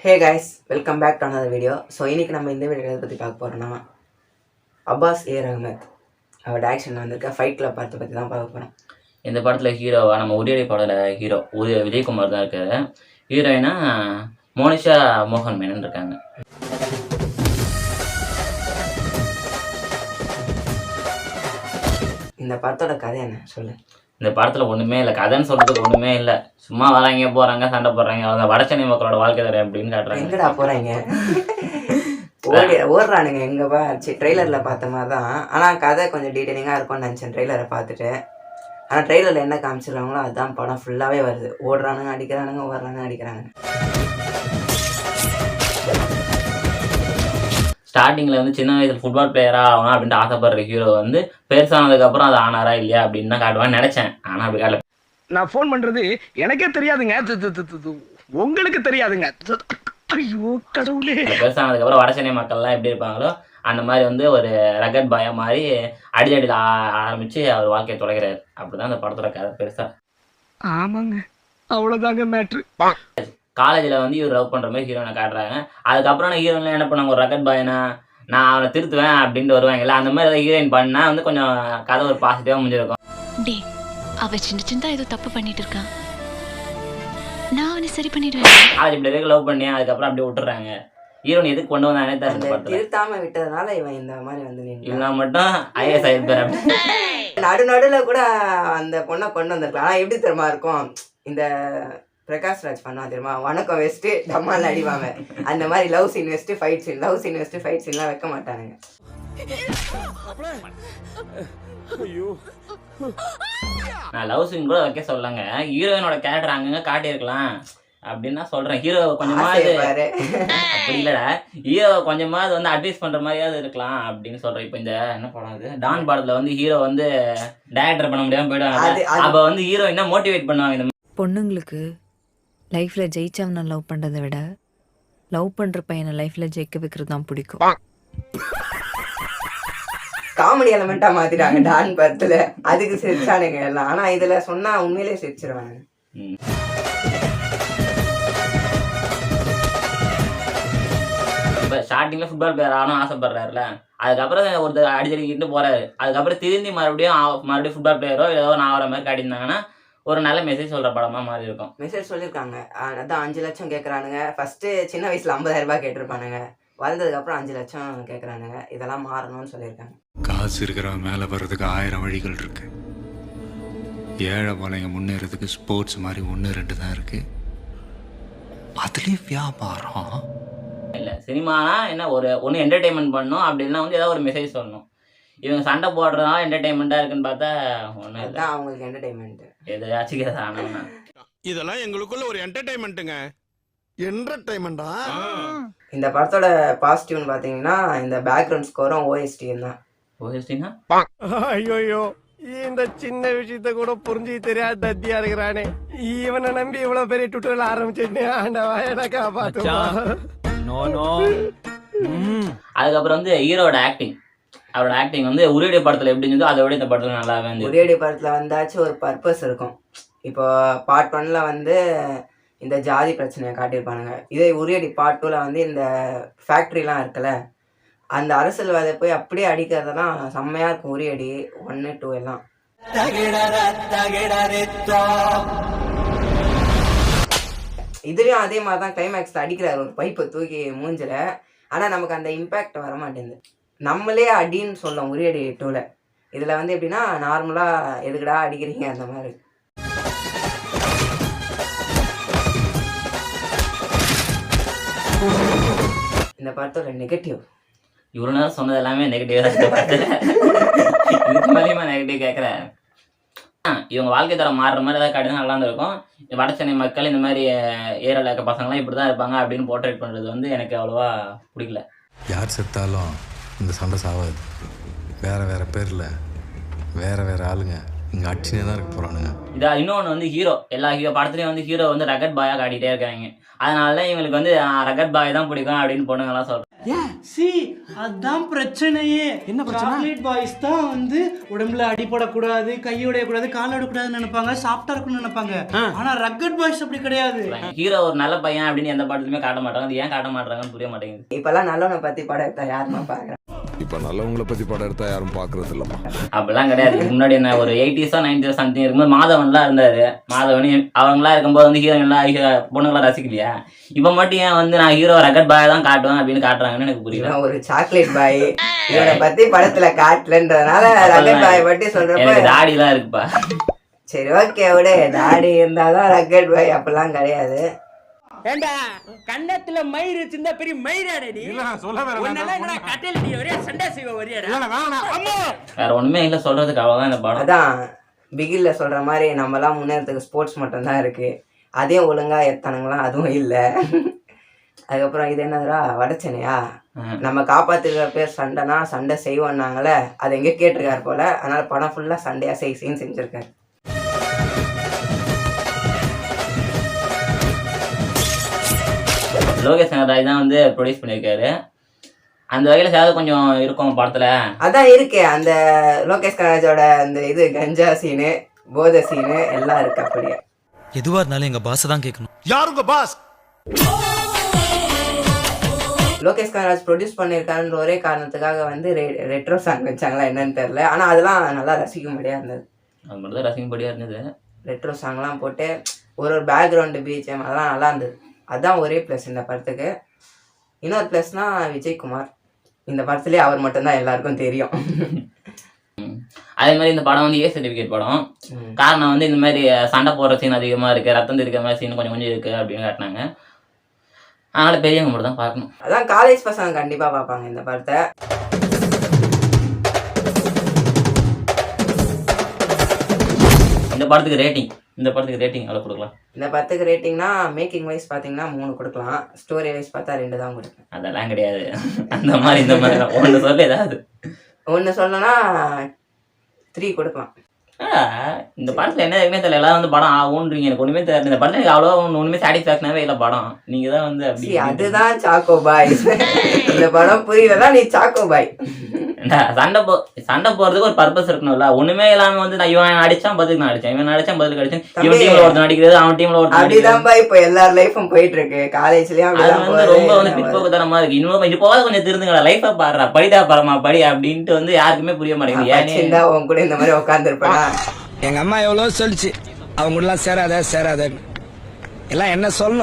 Hey guys, welcome back to another video. So இன்றைக்கி நம்ம இந்த வீடியோ எதை பற்றி பார்க்க போகிறோன்னா அப்பாஸ் அஹமத் அவரோட ஆக்ஷன் வந்திருக்க ஃபைட் கிளப் படத்தை பற்றி தான் பார்க்க போகிறோம். இந்த படத்தில் ஹீரோவா நம்ம உரியடி படத்தில் ஹீரோ விஜயகுமார் தான் இருக்காரு. ஹீரோயினா மோனிஷா மோகன் மேனன் இருக்காங்க. இந்த படத்தோட கதை என்ன சொல்லு? இந்த படத்தில் ஒன்றுமே இல்லை, கதைன்னு சொல்கிறதுக்கு ஒன்றுமே இல்லை. சும்மா வராங்க போகிறாங்க சண்டை போடுறாங்க, அவங்க வடச்சென்னை மக்களோட வாழ்க்கை தர அப்படின்னு காட்டுறாங்க. எங்கடா போகிறாங்க ஓடுறானுங்க எங்கப்பா? ட்ரெய்லரில் பார்த்த மாதிரி தான். ஆனால் கதை கொஞ்சம் டீட்டெயிலிங்காக இருக்கும்னு நினச்சேன் ட்ரெய்லரை பார்த்துட்டு. ஆனால் ட்ரெய்லரில் என்ன காமிச்சிருக்காங்களோ அதுதான் படம் ஃபுல்லாகவே வருது. ஓடுறானுங்க அடிக்கிறானுங்க. ஸ்டார்டிங்கில் வந்து சின்ன வயசில் ஃபுட்பால் பிளேயராக ஆகணும் அப்படின்ட்டு ஆசைப்படுற ஹீரோ வந்து பெருசானதுக்கப்புறம் அது ஆனாரா இல்லையா அப்படின்னு தான் காட்டுவான்னு நினச்சேன். ஆனால் அப்படி காட்டல. நான் ஃபோன் பண்ணுறது எனக்கே தெரியாதுங்க, உங்களுக்கு தெரியாதுங்க. ஐயோ கடவுளே. பெருசானதுக்கப்புறம் வடசென்னை மக்கள்லாம் எப்படி இருப்பாங்களோ அந்த மாதிரி வந்து ஒரு ரகட் பாயா மாதிரி அடியில் ஆரம்பித்து அவர் வாழ்க்கையை தொலைகிறார். அப்படி தான் அந்த படத்தோட கதை பெருசாக. ஆமாங்க, அவ்வளோதாங்க மேட்ரு. காலேஜில் வந்து இவர் லவ் பண்ணுற மாதிரி ஹீரோனை காட்டுறாங்க. அதுக்கப்புறம் நான் ஹீரோயின்லாம் என்ன பண்ணாங்க, ஒரு ரகட் பாயனா நான் அவனை திருத்துவேன் அப்படின்ட்டு வருவாங்கல்ல, அந்த மாதிரி ஏதாவது ஹீரோயின் பண்ணால் வந்து கொஞ்சம் கதை ஒரு பாசிட்டிவாக முடிஞ்சிருக்கும். டே, அவ சின்ன ஏதோ தப்பு பண்ணிட்டு இருக்கான், நான் அவனை சரி பண்ணிடுவேன். காலேஜ் இப்படி வரைக்கும் லவ் பண்ணி அதுக்கப்புறம் அப்படியே விட்டுறாங்க. ஹீரோயின் எதுக்கு கொண்டு வந்தானே தெரியல. திருத்தாம விட்டதுனால இவன் இந்த மாதிரி வந்து இவனா மட்டும் ஐஏஎஸ் ஆயிருப்பார். நடுநடுவில் கூட அந்த பொண்ணை கொண்டு வந்திருக்கலாம். ஆனால் எப்படி தெரியுமா இருக்கும், இந்த பிரகாஷ்ராஜ் பண்ணா தெரியுமா, வணக்கம் வெஸ்ட்டு டம்மால் அடிவாங்க. அந்த மாதிரி லவ் சீன் வெஸ்ட்டு ஃபைட் சீன்லாம் வைக்க மாட்டானுங்க. நான் லவ் சீன் கூட வைக்க சொல்லங்க, ஹீரோயினோட கேரக்டர் அங்கங்க காட்டியிருக்கலாம் அப்படின்னு தான் சொல்றேன். ஹீரோ கொஞ்சமாவது அப்படி இல்லடா, ஹீரோ கொஞ்சமாவது வந்து அட்வைஸ் பண்ற மாதிரியாவது இருக்கலாம் அப்படின்னு சொல்றேன். இப்போ இந்த என்ன படம் அது, டான் படத்துல வந்து ஹீரோ வந்து டைரக்டர் பண்ண முடியாம போயிடுவாங்க. அப்ப வந்து ஹீரோயினா மோட்டிவேட் பண்ணுவாங்க. இந்த பொண்ணுங்களுக்கு லைஃப்பில் ஜெயிச்சவனை லவ் பண்ணுறதை விட லவ் பண்ணுற பையனை லைஃப்பில் ஜெயிக்க வைக்கிறது தான் பிடிக்கும். காமெடி எலமெண்ட்டாக மாற்றிட்டாங்க டான் படத்தில், அதுக்கு சிரிச்சானுங்க எல்லாம். ஆனால் இதில் சொன்னால் உண்மையிலே சிரிச்சிருவாங்க. இப்போ ஸ்டார்டிங்கில் ஃபுட்பால் பிளேயர் ஆகணும் ஆசைப்படுறாருல, அதுக்கப்புறம் ஒருத்தர் அடிச்சடிக்கிட்டு போகிறாரு. அதுக்கப்புறம் திரும்பி மறுபடியும் ஃபுட்பால் பிளேயரோ ஏதோ நான் ஆகிற மாதிரி காட்டியிருந்தாங்கன்னா ஒரு நல்ல மெசேஜ் சொல்கிற படமாக மாதிரி இருக்கும். மெசேஜ் சொல்லியிருக்காங்க. அதான் 5 லட்சம் கேட்குறானுங்க. ஃபஸ்ட்டு சின்ன வயசில் 50,000 ரூபாய் கேட்டிருப்பானுங்க, வளர்ந்ததுக்கப்புறம் 5 லட்சம் கேட்குறானுங்க. இதெல்லாம் மாறணும்னு சொல்லியிருக்காங்க. காசு இருக்கிறவன் மேலே வர்றதுக்கு 1000 வழிகள் இருக்கு. ஏழை போலைங்க முன்னேறதுக்கு ஸ்போர்ட்ஸ் மாதிரி 1-2 தான் இருக்கு. அதுலேயும் வியாபாரம் இல்லை. சினிமானா என்ன, ஒன்று என்டர்டெயின்மெண்ட் பண்ணணும், அப்படி இல்லைன்னா வந்து ஏதாவது ஒரு மெசேஜ் சொல்லணும். இவங்க சண்டை போடுறதுனால என்டர்டெயின்மெண்ட்டாக இருக்குன்னு பார்த்தா ஒன்றும் இல்லை. அவங்களுக்கு என்டர்டெயின்மெண்ட்டு எதாச்சும் ஆனோம்னா இதெல்லாம் எங்களுக்குள்ள ஒரு என்டர்டெயின்மெண்ட்டுங்க. என்டர்டெயின்மெண்டா? இந்த படத்தோட பாசிட்டிவ்னு பார்த்தீங்கன்னா இந்த பேக்ரவுண்ட் ஸ்கோரும் ஓஎஸ்டியும் தான். ஓஎஸ்டினா ஐயோ, இந்த சின்ன விஷயத்த கூட புரிஞ்சு தெரியாத தத்தியா இருக்கிறானே, இவனை நம்பி இவ்வளவு பெரிய டுட்டோரியல் ஆரம்பிச்சிருந்தேன். ஆண்டவா எனக்கா பாத்துமா. அதுக்கப்புறம் வந்து ஹீரோட ஆக்டிங், அவரோட ஆக்டிங் வந்து உரியடி படத்தில் எப்படி இருந்ததோ அதை விட இந்த படத்தில் நல்லாவே இருந்தது. உரியடி படத்தில் வந்தாச்சும் ஒரு பர்பஸ் இருக்கும். இப்போ பார்ட் 1ல் வந்து இந்த ஜாதி பிரச்சனையை காட்டியிருப்பானுங்க. இதே உரியடி பார்ட் 2ல் வந்து இந்த ஃபேக்ட்ரிலாம் இருக்குல்ல, அந்த அரசியல்வாதியை போய் அப்படியே அடிக்கிறதெல்லாம் செம்மையாக இருக்கும். உரியடி 1, 2 எல்லாம். இதுலேயும் அதே மாதிரி தான் கிளைமேக்ஸில் அடிக்கிறார் ஒரு பைப்பை தூக்கி மூஞ்சில். ஆனால் நமக்கு அந்த இம்பேக்ட் வர மாட்டேங்குது. நம்மளே அடின்னு சொல்லலாம் உரியடி 2ல். இதில் வந்து எப்படின்னா நார்மலாக எதுக்குடா அடிக்கிறீங்க அந்த மாதிரி. இந்த படத்தோட நெகட்டிவ், இவ்வளோ நேரம் சொன்னது எல்லாமே நெகட்டிவ் தான். இதுக்கு மேலேயுமா நெகட்டிவ் கேட்குறேன். இவங்க வாழ்க்கை தரம் மாறுற மாதிரி ஏதாவது காட்டி தான் நல்லா இருந்திருக்கும். வடசென்னை மக்கள் இந்த மாதிரி ஏரியாவில் இருக்க பசங்களாம் இப்படி தான் இருப்பாங்க அப்படின்னு போர்ட்ரேட் பண்ணுறது வந்து எனக்கு அவ்வளோவா பிடிக்கல. யார் செத்தாலும் இந்த சண்டை சாவாது. வேறு பேரில் வேறு ஆளுங்க இங்கே அடிச்சுனே தான் இருக்க போகிறானுங்க. இன்னொன்று வந்து எல்லா படத்துலையும் வந்து ஹீரோ வந்து ரகட் பாயாக காட்டிகிட்டே இருக்காங்க. அதனால இவங்களுக்கு வந்து ரகட் பாய் தான் பிடிக்கும் அப்படின்னு பொண்ணுங்கலாம் சொல்றாங்க. அதான் பிரச்சனையே. என்ன பிரச்சனை? சாக்லேட் பாய்ஸ் தான் வந்து உடம்புல அடிபடக்கூடாது, கையோடையக்கூடாது, காலோடக்கூடாதுன்னு நினைப்பாங்க, சாஃப்டா இருக்கும்னு நினைப்பாங்க. ஆனா ரக்கட் பாய்ஸ் அப்படி கிடையாது. ஹீரோ ஒரு நல்ல பையன் அப்படின்னு எந்த படத்துலயுமே காட்ட மாட்டாங்க. அது ஏன் காட்ட மாட்டாங்கன்னு புரிய மாட்டேங்குது. இப்பெல்லாம் நல்லவனை பத்தி படம் எடுத்தா யாருமா பாக்குறான்? இப்ப நல்லவங்களை பத்தி படம் எடுத்தா யாரும் பாக்குறது இல்லம்மா. அப்படிலாம் கிடையாது. முன்னாடி என்ன ஒரு 80s 90s சம்திங் இருக்கும்போது மாதவன்லாம் இருந்தாரு. மாதவன் அவங்களாம் இருக்கும்போது வந்து ஹீரோயின்லாம் பொண்ணுங்களாம் ரசிக்கலையா? இப்ப மட்டும் ஏன் வந்து நான் ஹீரோ ரகட் பாய் தான் காட்டுவேன் அப்படின்னு காட்டுறாங்கன்னு எனக்கு புரியல. ஒரு சாக்லேட் பாய் இவனை பத்தி படத்துல காட்டலன்றதுனால ரகட் பாய் பத்தி சொல்றப்ப எனக்கு தாடி எல்லாம் இருக்குப்பா. சரி ஓகே விடு, தாடி இருந்தாதான் ரகட் பாய் அப்படிலாம் கிடையாது. ஏண்டா கண்ணத்துல மயிர் வச்சிருந்தா பெரிய மயிராடடி. கட்டையில ஒரே சண்டை செய்வ ஒரேடா. வேற ஒண்ணுமே இல்ல சொல்றதுக்கு, அவ்வளவுதான் இந்த படம். அதான் பிகில்ல சொல்ற மாதிரி நம்மலாம் முன்னேறதுக்கு ஸ்போர்ட்ஸ் மட்டும்தான் இருக்கு. அதையும் ஒழுங்கா எத்தானுங்களாம் அதுவும் இல்லை. அதுக்கப்புறம் இது என்னதுடா வடச்சனையா, நம்ம காப்பாத்துக்கிற பேர் சண்டைனா சண்டை செய்வோம்னாங்களே, அது எங்கே கேட்டிருக்காரு போல. அதனால படம் ஃபுல்லா சண்டையா செய்ன்னு செஞ்சிருக்காரு. லோகேஷ் கனகராஜ் தான் வந்து ப்ரொடியூஸ் பண்ணியிருக்காரு. அந்த வகையில சேவை கொஞ்சம் இருக்கும் படத்துல. அதான் இருக்கே அந்த லோகேஷ் கனகராஜோட அந்த இது கஞ்சா சீனு, போதை சீனு எல்லாம் இருக்கு. அப்படியே எதுவா இருந்தாலும் எங்க பாஸ் தான் கேட்கணும். யாருங்க பாஸ்? லோகேஷ் கனகராஜ் ப்ரொடியூஸ் பண்ணியிருக்காருன்ற ஒரே காரணத்துக்காக வந்து ரெட்ரோ சாங் வச்சாங்களா என்னன்னு தெரியல. ஆனால் அதெல்லாம் நல்லா ரசிக்கும்படியாக இருந்தது. அது மட்டும் தான் ரசிக்கும்படியாக இருந்தது. ரெட்ரோ சாங்லாம் போட்டு ஒரு பேக்ரவுண்டு பிஜிஎம் அதெல்லாம் நல்லா இருந்தது. அதுதான் ஒரே ப்ளஸ் இந்த படத்துக்கு. இன்னொரு ப்ளஸ்னா விஜய்குமார். இந்த படத்துலேயே அவர் மட்டும்தான் எல்லாருக்கும் தெரியும். அதே மாதிரி இந்த படம் வந்து ஏ சர்டிஃபிகேட் படம். காரணம் வந்து இந்த மாதிரி சண்டை போடுற சீன் அதிகமாக இருக்குது, ரத்தம் தெரிக்கிற மாதிரி சீன் கொஞ்சம் கொஞ்சம் இருக்குது அப்படின்னு காட்டினாங்க. அதனால பெரியவங்க மட்டும் தான் பார்க்கணும். அதான் காலேஜ் பசங்க கண்டிப்பாக பார்ப்பாங்க இந்த படத்தை. இந்த படத்துக்கு ரேட்டிங் அவ்வளோ கொடுக்கலாம். இந்த படத்துக்கு ரேட்டிங்னா மேக்கிங் வைஸ் பார்த்தீங்கன்னா 3 கொடுக்கலாம். ஸ்டோரி வைஸ் பார்த்தா 2 தான் கொடுப்பேன். அதெல்லாம் கிடையாது. அந்த மாதிரி இந்த மாதிரி ஒன்று சொல்ல ஏதாவது ஒன்று சொல்லணும்னா 3 கொடுக்கலாம். இந்த படத்தில் என்ன இருக்குமே தெரியல. எல்லாம் வந்து படம் ஆகுன்றீங்க. எனக்கு ஒன்றுமே தெரியல. இந்த படத்தில் எனக்கு அவ்வளோ ஒன்றுமே சாட்டிஸ்ஃபேக்ஷனாகவே இல்லை படம். நீங்கள் தான் வந்து அப்படி அதுதான் சாக்கோ பாய். இந்த படம் புரியலதான் நீ சாக்கோ பாய். சண்டை போறதுக்கு ஒரு பர்பஸ் இருக்கணும்ல. ஒண்ணுமே இல்லாம வந்து நான் இவன் அடிச்சான் பதிலுக்கு நான் அடிச்சேன், இவன் அடிச்சான் பதிலுக்கு அடிச்சேன், இவன் டீம்ல ஒருத்தன் அடிக்கிறது அவன் டீம்ல ஒருத்தன் அப்படிதான் பாய் இப்போ எல்லார் லைஃபும் போயிட்டு இருக்கு. காலேஜ்லயும் அது வந்து ரொம்ப வந்து பிற்போக்குத்தனமா இருக்கு. இன்னும் இது போக கொஞ்சம் திருந்துங்களா, லைஃபை பாடுறா, படிதா பரமா படி அப்படின்ட்டு வந்து யாருக்குமே புரிய மாட்டேங்குது. ஏன்னா உன் கூட இந்த மாதிரி உட்கார்ந்து இருப்பேன். எங்க அம்மா எவ்வளவு சொல்லிச்சு அவங்க எல்லாம் சேராத எல்லாம் என்ன சொல்லணும்.